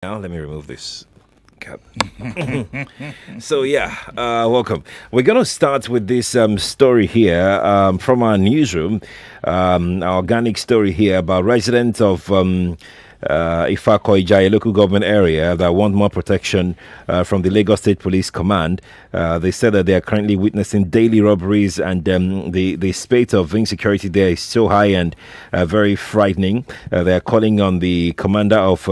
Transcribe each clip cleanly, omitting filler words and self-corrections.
Now let me remove this cap. So welcome. We're gonna start with this story here from our newsroom, our organic story here about residents of Ifako-Ijaiye local government area that want more protection from the Lagos State Police Command. They said that they are currently witnessing daily robberies, and the spate of insecurity there is so high and very frightening. They are calling on the commander of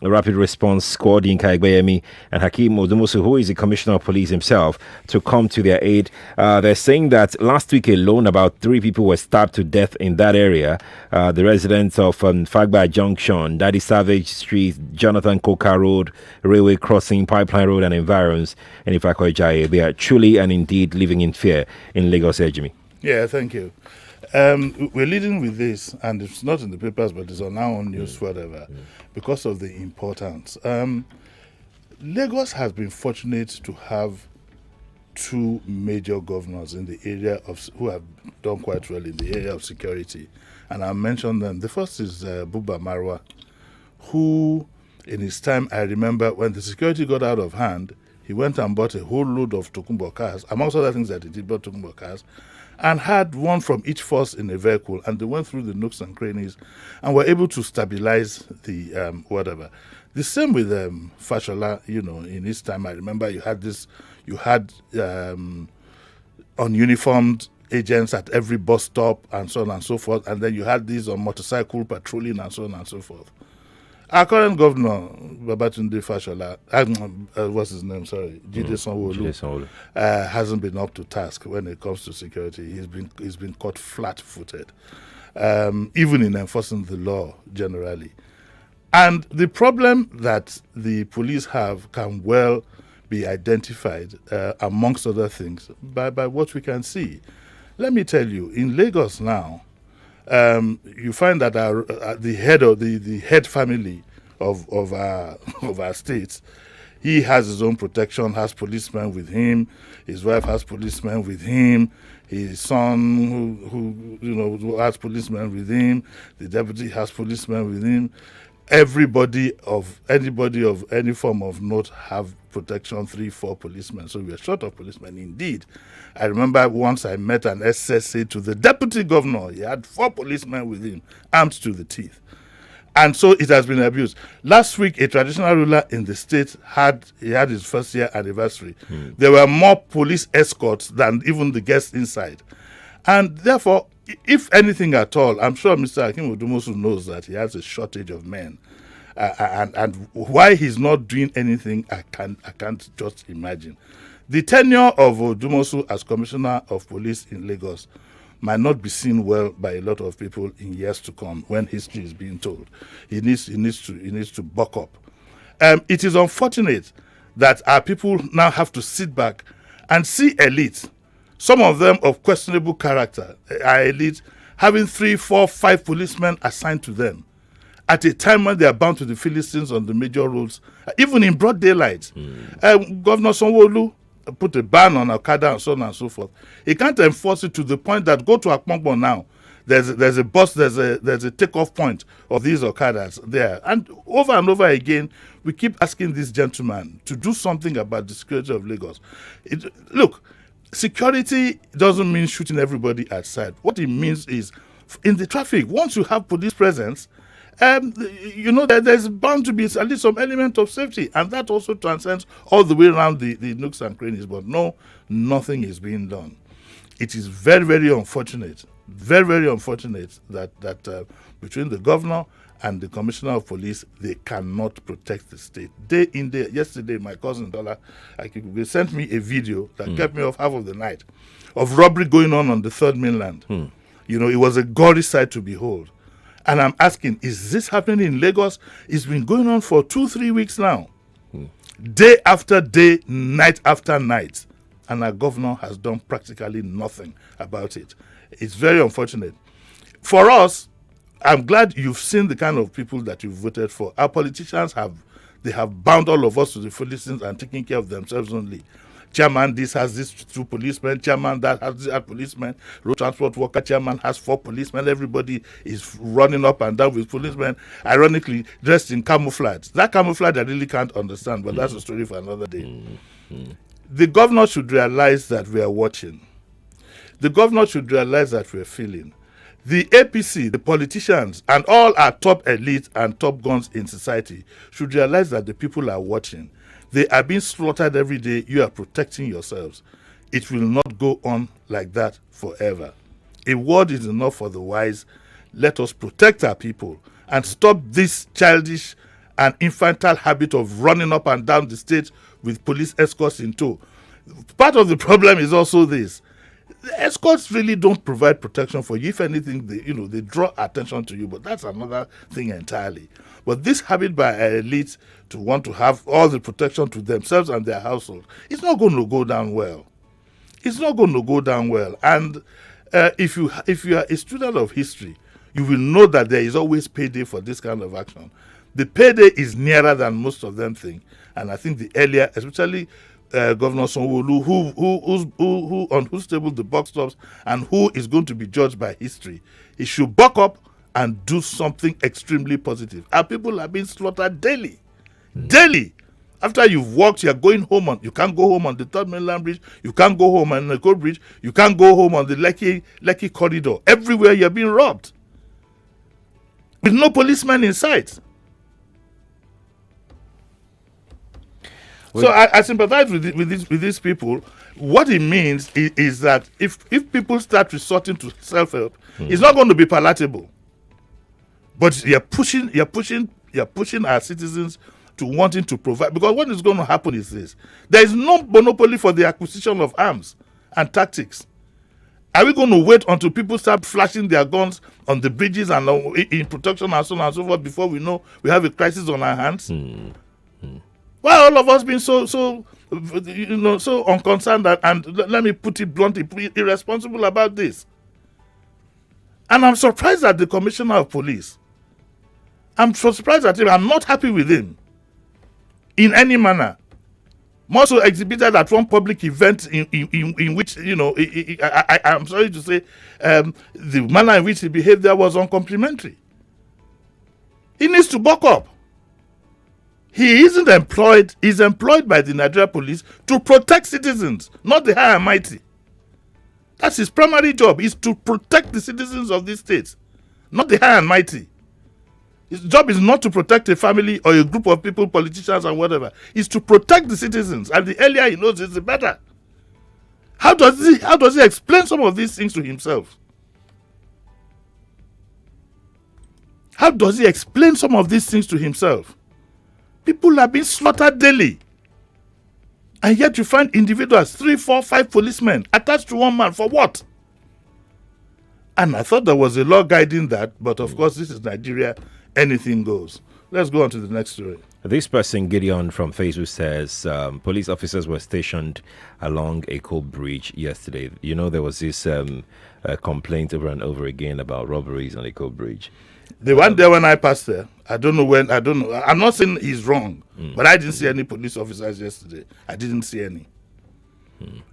Rapid Response Squad, Ifako-Ijaiye, and Hakeem Odumosu, who is the commissioner of police himself, to come to their aid. They're saying that last week alone, about 3 people were stabbed to death in that area. The residents of Fagba Junction, Daddy Savage Street, Jonathan Coca Road, Railway Crossing, Pipeline Road, and environs in Ifako-Ijaiye. They are truly and indeed living in fear in Lagos, Jimi. Yeah, thank you. We're leading with this, and it's not in the papers, but it's on our own news, whatever, because of the importance. Lagos has been fortunate to have 2 major governors in the area of who have done quite well in the area of security, and I'll mention them. The first is Buba Marwa, who, in his time, I remember when the security got out of hand, he went and bought a whole load of Tokunbo cars, amongst other things that he did, bought Tokunbo cars, and had one from each force in a vehicle, and they went through the nooks and crannies and were able to stabilize the whatever. The same with Fashola, in his time, I remember you had ununiformed agents at every bus stop and so on and so forth, and then you had these on motorcycle patrolling and so on and so forth. Our current governor, Babatunde Fashola, what's his name? Sorry, Jide Sanwo-Olu, hasn't been up to task when it comes to security. He's been caught flat-footed, even in enforcing the law generally. And the problem that the police have can well be identified, amongst other things, by what we can see. Let me tell you, in Lagos now, you find that the head of the head family of our states, he has his own protection, has policemen with him. His wife has policemen with him. His son, who has policemen with him. The deputy has policemen with him. Anybody of any form of note have protection, 3-4 policemen. So we are short of policemen indeed. I remember once I met an SSA to the deputy governor. He had 4 policemen with him, armed to the teeth. And so it has been abused. Last week, a traditional ruler in the state had his first year anniversary. There were more police escorts than even the guests inside. And therefore, if anything at all, I'm sure Mr. Hakeem Odumosu knows that he has a shortage of men. And why he's not doing anything, I can't just imagine. The tenure of Odumosu as Commissioner of Police in Lagos might not be seen well by a lot of people in years to come when history is being told. He needs to buck up. It is unfortunate that our people now have to sit back and see elites, some of them of questionable character, are elites, having 3, 4, 5 policemen assigned to them at a time when they are bound to the Philistines on the major roads, even in broad daylight. Governor Sanwo-Olu put a ban on Okada and so on and so forth. He can't enforce it to the point that go to Akpongbo now. There's a bus, there's a takeoff point of these Okadas there. And over again, we keep asking this gentleman to do something about the security of Lagos. Look, security doesn't mean shooting everybody outside. What it means is, in the traffic, once you have police presence, there's bound to be at least some element of safety, and that also transcends all the way around the nooks and crannies. But no, nothing is being done. It is very, very unfortunate, that between the governor and the commissioner of police, they cannot protect the state. Day in, day. Yesterday, my cousin Dola sent me a video that kept me off half of the night of robbery going on the third mainland. It was a gory sight to behold. And I'm asking, is this happening in Lagos? It's been going on for 2-3 weeks now. Day after day, night after night. And our governor has done practically nothing about it. It's very unfortunate. For us, I'm glad you've seen the kind of people that you've voted for. Our politicians have bound all of us to the Philistines and taken care of themselves only. chairman this has this 2 policemen, chairman that has that policeman, road transport worker chairman has 4 policemen. Everybody is running up and down with policemen, ironically dressed in camouflage. That camouflage I really can't understand, but that's a story for another day. The governor should realize that we are watching. The governor should realize that we're feeling. The APC, the politicians, and all our top elites and top guns in society should realize that the people are watching. They are being slaughtered every day. You are protecting yourselves. It will not go on like that forever. A word is enough for the wise. Let us protect our people and stop this childish and infantile habit of running up and down the state with police escorts in tow. Part of the problem is also this. The escorts really don't provide protection for you. If anything, they draw attention to you, but that's another thing entirely. But this habit by elites to want to have all the protection to themselves and their household, it's not going to go down well. It's not going to go down well. And if you are a student of history, you will know that there is always payday for this kind of action. The payday is nearer than most of them think. And I think the earlier, especially Governor Sanwo-Olu, who on whose table the buck stops and who is going to be judged by history, he should buck up and do something extremely positive. Our people are being slaughtered daily. Daily. After you've walked, you're going home you can't go home on the Third Mainland Bridge, you can't go home on the Cold Bridge, you can't go home on the Lekki corridor. Everywhere you're being robbed. With no policeman in sight. So I sympathize with these people. What it means is that if people start resorting to self-help, it's not going to be palatable. But you're pushing our citizens to wanting to provide, because what is going to happen is this: there is no monopoly for the acquisition of arms and tactics. Are we going to wait until people start flashing their guns on the bridges and in protection and so on and so forth before we know we have a crisis on our hands? Why all of us being so unconcerned and let me put it bluntly, irresponsible about this? And I'm surprised at the Commissioner of Police. I'm so surprised at him. I'm not happy with him in any manner. More so exhibited at one public event in which, I'm sorry to say, the manner in which he behaved there was uncomplimentary. He needs to buck up. He isn't employed. He's employed by the Nigeria police to protect citizens, not the high and mighty. That's his primary job, is to protect the citizens of this state, not the high and mighty. His job is not to protect a family or a group of people, politicians and whatever. It's to protect the citizens. And the earlier he knows it, the better. How does he explain some of these things to himself? How does he explain some of these things to himself? People are being slaughtered daily. And yet you find individuals, 3, 4, 5 policemen attached to one man. For what? And I thought there was a law guiding that, but of course this is Nigeria. Anything goes. Let's go on to the next story. This person, Gideon from Facebook, says police officers were stationed along a cold bridge yesterday. There was this complaint over and over again about robberies on a cold bridge. They weren't there when I passed there. I don't know when. I'm not saying he's wrong, but I didn't see any police officers yesterday. I didn't see any.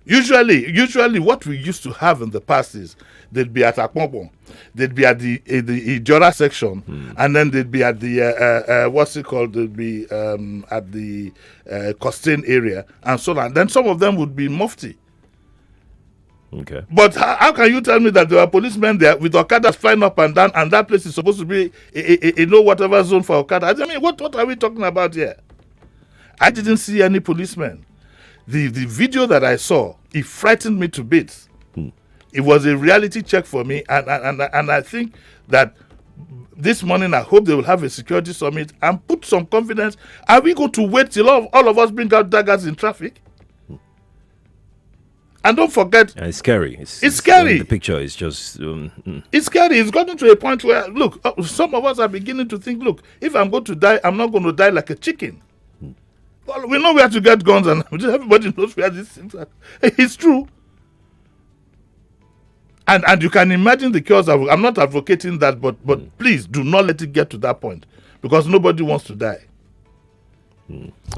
Usually, what we used to have in the past is they'd be at Akpompo, they'd be at the Ijora section, and then they'd be at the what's it called? They'd be at the Costain area, and so on. Then some of them would be Mufti. Okay. But how can you tell me that there are policemen there with Okadas flying up and down, and that place is supposed to be a no whatever zone for Okada? I mean, what are we talking about here? I didn't see any policemen. The video that I saw, it frightened me to bits. It was a reality check for me, and I think that this morning I hope they will have a security summit and put some confidence. Are we going to wait till all of us bring out daggers in traffic? And don't forget, it's scary. It's scary. The picture is just. It's scary. It's gotten to a point where, look, some of us are beginning to think, look, if I'm going to die, I'm not going to die like a chicken. Well, we know where to get guns, and everybody knows where these things are. It's true. And you can imagine the chaos. I'm not advocating that, but please do not let it get to that point, because nobody wants to die.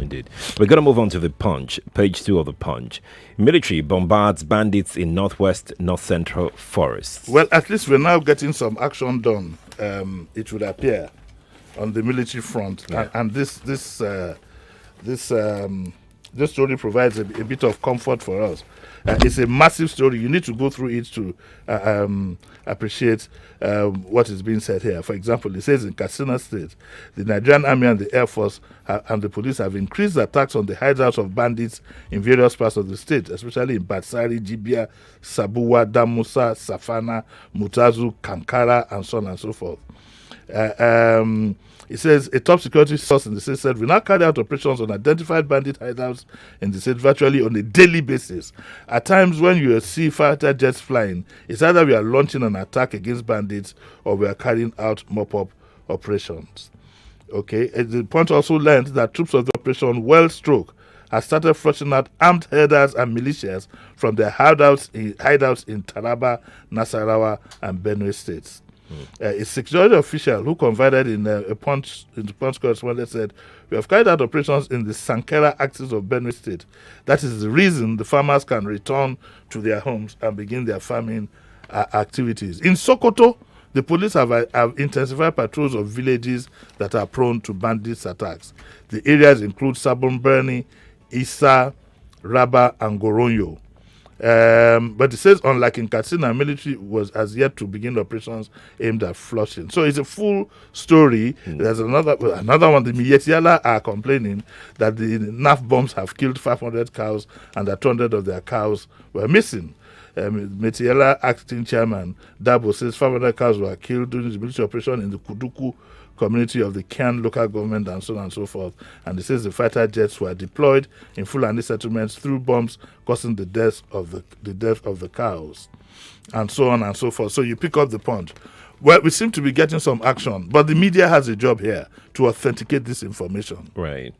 Indeed. We're going to move on to the Punch, page 2 of the Punch. Military bombards bandits in north central forests. Well, at least we're now getting some action done, it would appear, on the military front. Yeah. And this story provides a bit of comfort for us. It's a massive story. You need to go through it to appreciate what is being said here. For example, it says in Katsina State, the Nigerian Army and the Air Force and the police have increased attacks on the hideouts of bandits in various parts of the state, especially in Batsari, Jibia, Sabuwa, Damusa, Safana, Mutazu, Kankara, and so on and so forth. It says a top security source in the state said, we now carry out operations on identified bandit hideouts in the state virtually on a daily basis. At times when you see fighter jets flying, it's either we are launching an attack against bandits or we are carrying out mop-up operations. Okay, the point also learned that troops of the operation Well-Stroke has started flushing out armed herders and militias from their hideouts in Taraba, Nasarawa, and Benue states. A security official who confided in the Punch correspondent said, we have carried out operations in the Sankera axis of Benue State. That is the reason the farmers can return to their homes and begin their farming activities. In Sokoto, the police have intensified patrols of villages that are prone to bandits attacks. The areas include Sabon Birni, Isa, Raba, and Goronyo. But it says, unlike in Katsina, military has yet to begin operations aimed at flushing. So it's a full story. There's another one. The Miyetsiala are complaining that the NAF bombs have killed 500 cows and that 200 of their cows were missing. Metiela acting chairman Dabo says 500 cows were killed during the military operation in the Kuduku community of the Kian local government and so on and so forth. And it says the fighter jets were deployed in Fulani settlements through bombs, causing the death of the cows, and so on and so forth. So you pick up the point. Well, we seem to be getting some action, but the media has a job here to authenticate this information. Right.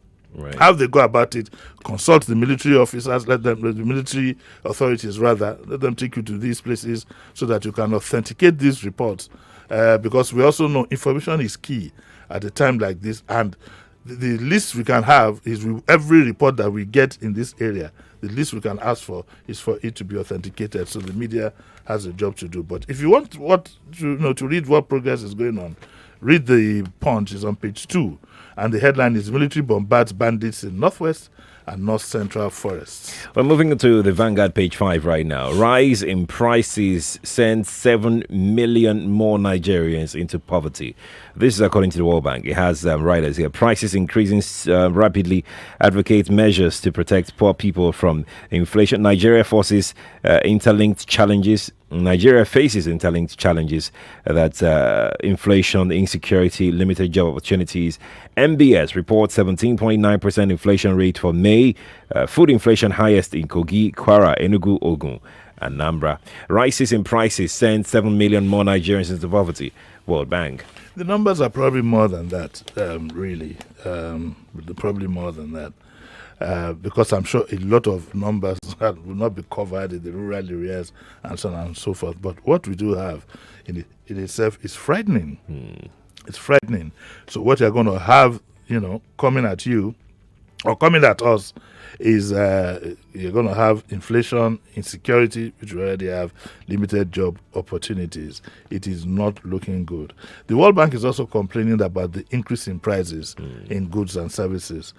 How they go about it, consult the military officers, the military authorities let them take you to these places so that you can authenticate these reports. Because we also know information is key at a time like this, and the least we can have is every report that we get in this area, the least we can ask for is for it to be authenticated. So the media has a job to do. But if you want to read what progress is going on, read the Punch. Is on page 2, and the headline is Military Bombards Bandits in Northwest and North Central Forests. We're moving into the Vanguard page 5 right now. Rise in prices sends 7 million more Nigerians into poverty. This is according to the World Bank. It has writers here. Prices increasing rapidly. Advocate measures to protect poor people from inflation. Nigeria faces interlinked challenges. Nigeria faces interlinked challenges that inflation, insecurity, limited job opportunities. MBS reports 17.9% inflation rate for May. Food inflation highest in Kogi, Kwara, Enugu, Ogun, and Anambra. Rises in prices send 7 million more Nigerians into poverty. World Bank. The numbers are probably more than that, really. Probably more than that. Because I'm sure a lot of numbers will not be covered in the rural areas and so on and so forth. But what we do have in itself is frightening. It's frightening. So what you're going to have, coming at you or coming at us is you're going to have inflation, insecurity, which we already have, limited job opportunities. It is not looking good. The World Bank is also complaining about the increase in prices in goods and services.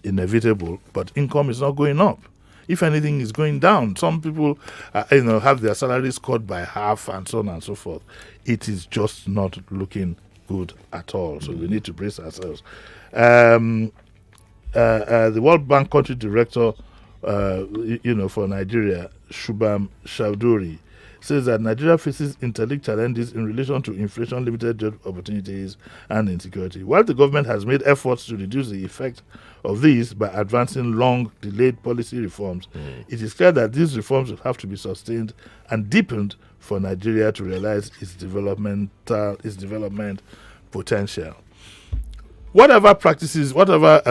Inevitable, but income is not going up. If anything, is going down. Some people, have their salaries cut by half and so on and so forth. It is just not looking good at all. So we need to brace ourselves. The World Bank country director, for Nigeria, Shubham Chaudhary, says that Nigeria faces interlinked challenges in relation to inflation, limited job opportunities, and insecurity. While the government has made efforts to reduce the effect of these by advancing long-delayed policy reforms, it is clear that these reforms will have to be sustained and deepened for Nigeria to realize its development potential. Whatever practices, whatever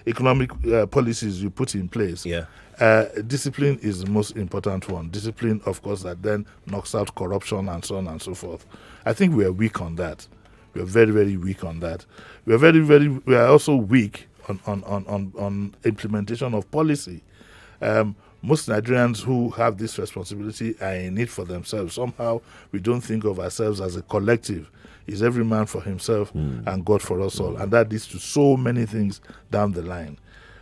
economic policies you put in place, discipline is the most important one. Discipline, of course, that then knocks out corruption and so on and so forth. I think we are weak on that. We are very, very weak on that. We are also weak on implementation of policy. Most Nigerians who have this responsibility are in it for themselves. Somehow we don't think of ourselves as a collective. It's every man for himself and God for us all. And that leads to so many things down the line.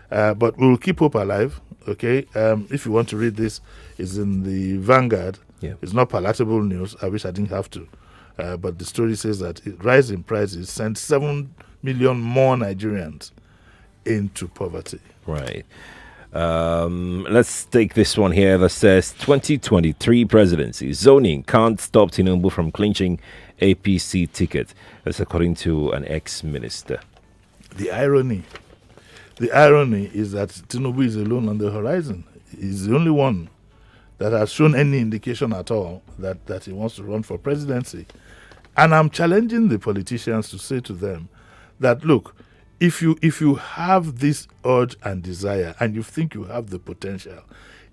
But we'll keep hope alive, okay? If you want to read this, it's in the Vanguard. Yeah. It's not palatable news. I wish I didn't have to. But the story says that rise in prices sent 7 million more Nigerians into poverty. Right. Let's take this one here that says 2023 presidency zoning can't stop Tinubu from clinching APC ticket. That's according to an ex-minister. The irony is that Tinubu is alone on the horizon. He's the only one that has shown any indication at all that he wants to run for presidency. And I'm challenging the politicians to say to them that, look, if you have this urge and desire and you think you have the potential,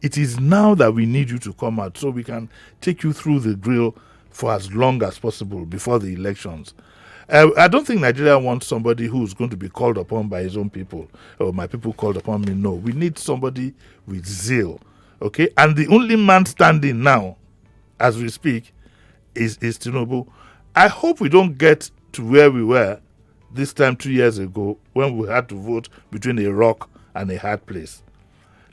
it is now that we need you to come out so we can take you through the grill for as long as possible before the elections. I don't think Nigeria wants somebody who's going to be called upon by his own people, or my people called upon me. No, we need somebody with zeal, okay? And the only man standing now, as we speak, is Tinubu. I hope we don't get to where we were this time 2 years ago when we had to vote between a rock and a hard place.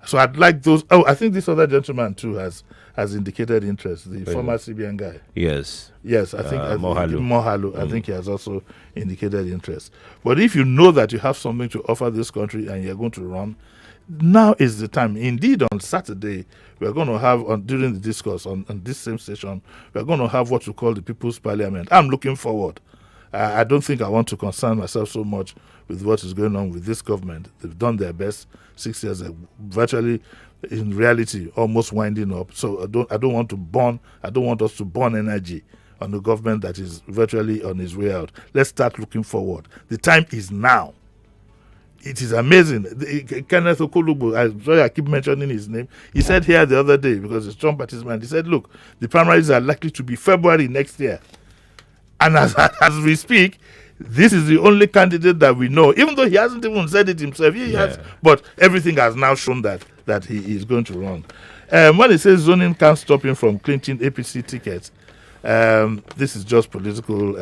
So I'd like those. Oh, I think this other gentleman too has indicated interest. The former CBN guy. Yes. Yes, I think Mohalu. I think he has also indicated interest. But if you know that you have something to offer this country and you're going to run, now is the time. Indeed, on Saturday, we're going to have, during the discourse on this same station, we're going to have what we call the People's Parliament. I'm looking forward. I don't think I want to concern myself so much with what is going on with this government. They've done their best. 6 years, virtually, in reality, almost winding up. So I don't want us to burn energy on the government that is virtually on its way out. Let's start looking forward. The time is now. It is amazing. Kenneth Okolubu, I'm sorry I keep mentioning his name. He said here the other day, because it's Trump participant, he said, look, the primaries are likely to be February next year. And as we speak, this is the only candidate that we know, even though he hasn't even said it himself. He has, but everything has now shown that he is going to run. When he says zoning can't stop him from clinching APC tickets, this is just political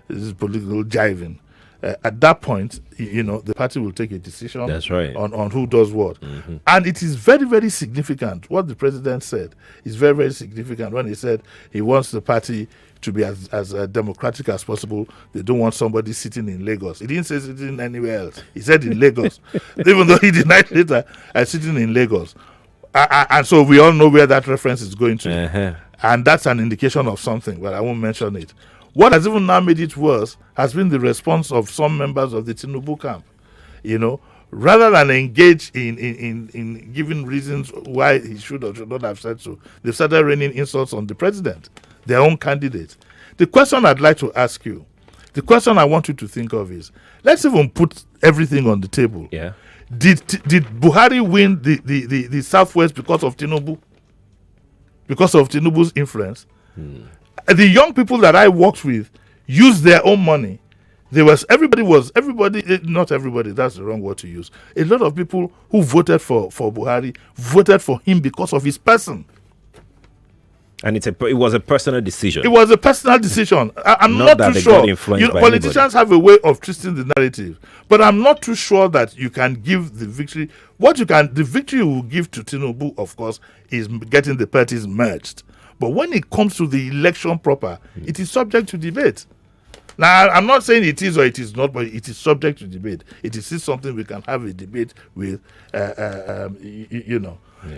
jiving. At that point, the party will take a decision. That's right. on who does what. Mm-hmm. And it is very, very significant. What the president said is very, very significant when he said he wants the party to be as democratic as possible. They don't want somebody sitting in Lagos. He didn't say sitting anywhere else. He said in Lagos, even though he denied later sitting in Lagos. And so we all know where that reference is going to. Uh-huh. And that's an indication of something, but I won't mention it. What has even now made it worse has been the response of some members of the Tinubu camp. Rather than engage in giving reasons why he should or should not have said so, they've started raining insults on the president, their own candidate. The question I'd like to ask you, the question I want you to think of is, let's even put everything on the table. Yeah. Did Buhari win the Southwest because of Tinubu? Because of Tinubu's influence? The young people that I worked with used their own money. Not everybody, that's the wrong word to use. A lot of people who voted for Buhari voted for him because of his person. And it was a personal decision. It was a personal decision. I'm not too sure. Politicians have a way of twisting the narrative, but I'm not too sure that you can give the victory. The victory you will give to Tinubu, of course, is getting the parties merged. But when it comes to the election proper, it is subject to debate. Now, I'm not saying it is or it is not, but it is subject to debate. It is still something we can have a debate with, Yeah.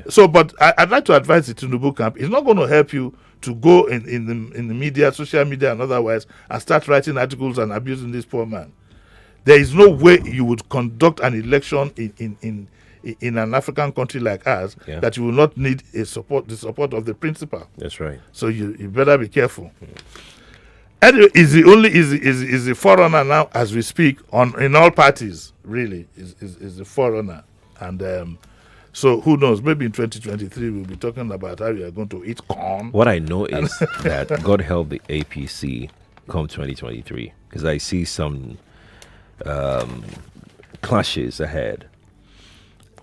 So, but I'd like to advise the Tinubu camp. It's not going to help you to go in the media, social media and otherwise, and start writing articles and abusing this poor man. There is no way you would conduct an election in an African country like ours that you will not need the support of the principal. That's right. So you better be careful. Anyway, is the forerunner now as we speak in all parties, really, is the forerunner. And so who knows, maybe in 2023 we'll be talking about how we are going to eat corn. What I know is that God help the APC come 2023? Because I see some clashes ahead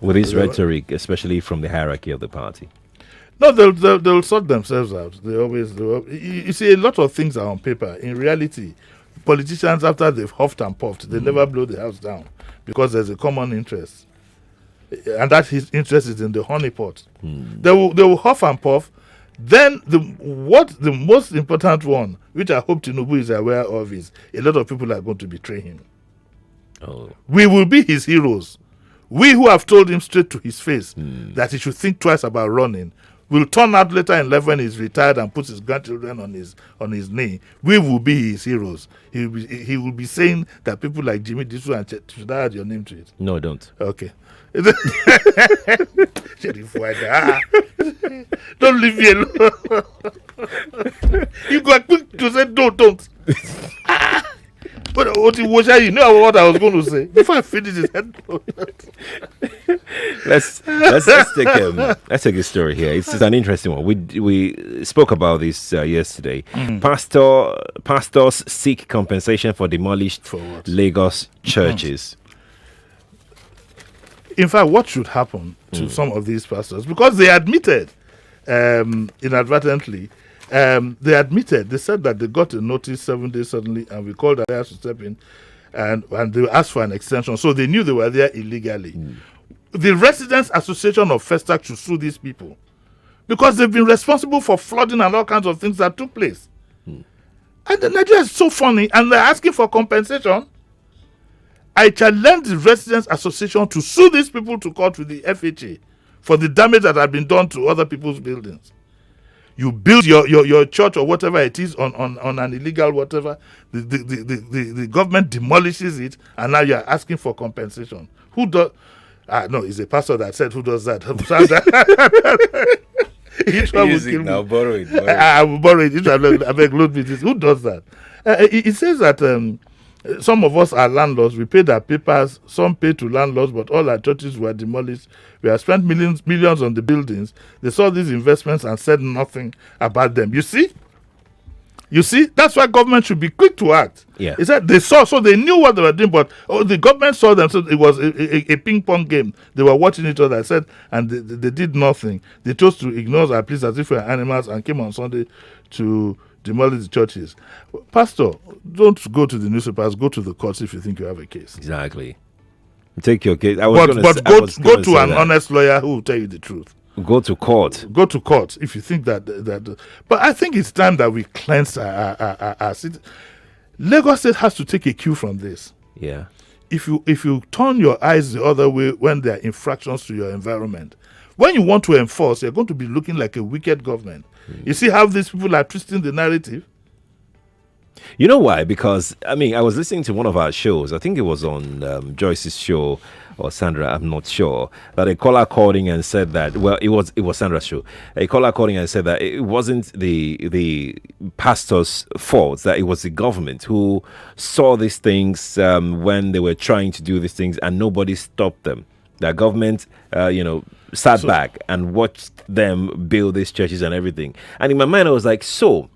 with his rhetoric, especially from the hierarchy of the party. No, they'll sort themselves out. They always do. You see, a lot of things are on paper. In reality, politicians, after they've huffed and puffed, they never blow the house down because there's a common interest, and that his interest is in the honeypot. They will huff and puff. Then the most important one, which I hope Tinubu is aware of, is a lot of people are going to betray him. Oh. We will be his heroes. We who have told him straight to his face that he should think twice about running will turn out later in life when he's retired and puts his grandchildren on his knee. We will be his heroes. He will be saying that people like Jimi, Disu, and should I add your name to it? No, don't. Okay. Don't leave me alone. You got quick to say don't. But you know what I was going to say before I finish his head. let's take a story here. It's an interesting one. We spoke about this yesterday. Pastors seek compensation for demolished Lagos churches. In fact, what should happen to some of these pastors, because they admitted inadvertently. They said that they got a notice 7 days suddenly, and we called Arias to step in, and they asked for an extension, so they knew they were there illegally. The Residents Association of Festac should sue these people because they've been responsible for flooding and all kinds of things that took place. And the Nigeria is so funny, and they're asking for compensation. I challenge the Residents Association to sue these people to court with the FHA for the damage that had been done to other people's buildings. You build your church or whatever it is on an illegal whatever, the government demolishes it, and now you're asking for compensation. Who does? No, it's a pastor that said, who does that? Each one will kill me. Borrow it. I will borrow it. I beg, load me this. Who does that? It says that some of us are landlords. We paid our papers. Some paid to landlords, but all our churches were demolished. We have spent millions on the buildings. They saw these investments and said nothing about them. You see? That's why government should be quick to act. Yeah. He said they saw, so they knew what they were doing, but the government saw them, so it was a ping pong game. They were watching each other, I said, and they did nothing. They chose to ignore our pleas as if we were animals and came on Sunday to demolish the churches. Pastor, don't go to the newspapers, go to the courts if you think you have a case. Exactly. Take your case. Go to an honest lawyer who will tell you the truth. Go to court. Go to court if you think that. But I think it's time that we cleanse our city. Lagos State has to take a cue from this. Yeah. If you turn your eyes the other way when there are infractions to your environment, when you want to enforce, you're going to be looking like a wicked government. You see how these people are twisting the narrative? You know why? Because, I was listening to one of our shows. I think it was on Joyce's show or Sandra, I'm not sure, that a caller called in and said that, well, it was Sandra's show. A caller called in and said that it wasn't the pastor's fault, that it was the government who saw these things when they were trying to do these things and nobody stopped them. The government, sat back and watched them build these churches and everything. And in my mind, I was like, so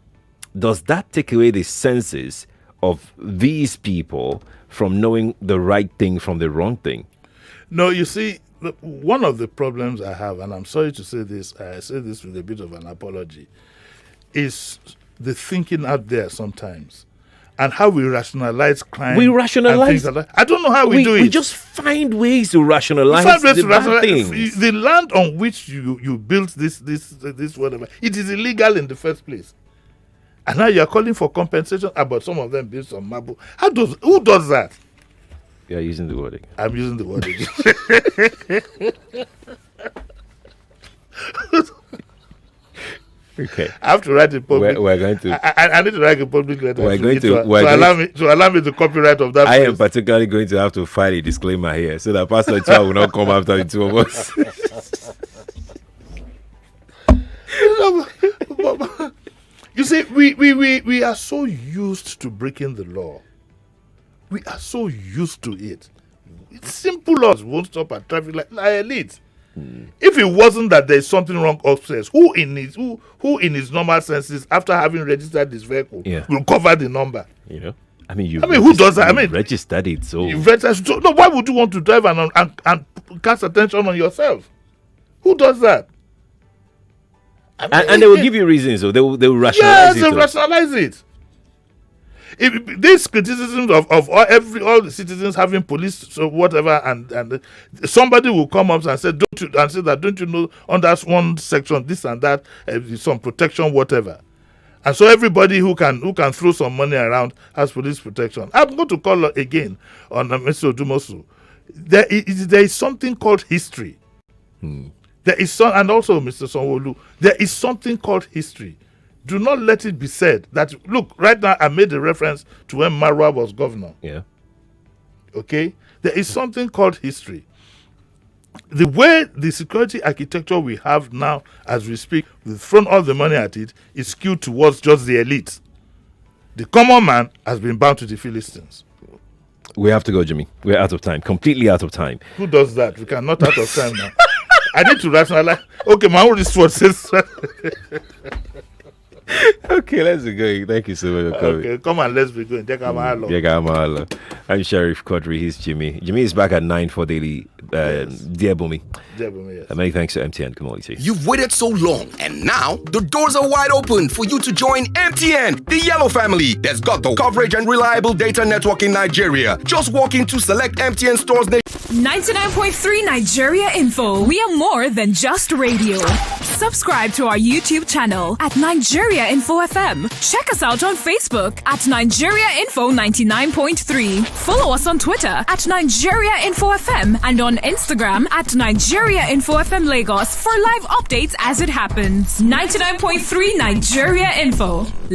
does that take away the senses of these people from knowing the right thing from the wrong thing? No, you see, one of the problems I have, and I'm sorry to say this, I say this with a bit of an apology, is the thinking out there sometimes. And how we rationalize crime. We rationalize. Like I don't know how we do it. We just find ways to rationalize bad things. The land on which you built this whatever, it is illegal in the first place. And now you're calling for compensation about some of them based on marble. Who does that? You're using the wording. I'm using the wording. Okay. I have to write a public. We're going to. I need to write a public letter. We're going to allow me the copyright of that. I am particularly going to have to file a disclaimer here so that Pastor Chua will not come after the two of us. You see, we are so used to breaking the law. We are so used to it. It's simple laws won't stop at traffic light. Like elite. If it wasn't that there's something wrong upstairs, who in his normal senses, after having registered this vehicle, will cover the number? Who does that? Registered it, so no. Why would you want to drive and cast attention on yourself? Who does that? And they will give you reasons, so they will rationalize it. Yes, they rationalize it. This criticism of all the citizens having police, so whatever, and somebody will come up and say, don't you know under one section this and that, some protection, whatever. And so everybody who can throw some money around has police protection. I'm going to call again on Mr. Odumosu. There is something called history. There is and also Mr. Sanwo-Olu, there is something called history. Do not let it be said that, look, right now I made a reference to when Marwa was governor. Yeah. Okay? There is something called history. The way the security architecture we have now as we speak, we've thrown all the money at it, is skewed towards just the elite. The common man has been bound to the Philistines. We have to go, Jimmy. We're out of time. Completely out of time. Who does that? We cannot out of time now. I need to rationalize. Okay, my own wristwatch says. Okay, let's be going. Thank you so much for coming. Okay, come on, let's be going. I'm Sheriff Quadry. He's Jimmy. Jimmy is back at 9 for Daily. Dear Bumi. Yes. Many thanks to MTN. Come on, to you. You've waited so long, and now the doors are wide open for you to join MTN, the yellow family that's got the coverage and reliable data network in Nigeria. Just walk into select MTN stores. 99.3 Nigeria Info. We are more than just radio. Subscribe to our YouTube channel at Nigeria Info FM. Check us out on Facebook at Nigeria Info 99.3. Follow us on Twitter at Nigeria Info FM and on Instagram at Nigeria Info FM Lagos for live updates as it happens. 99.3 Nigeria Info.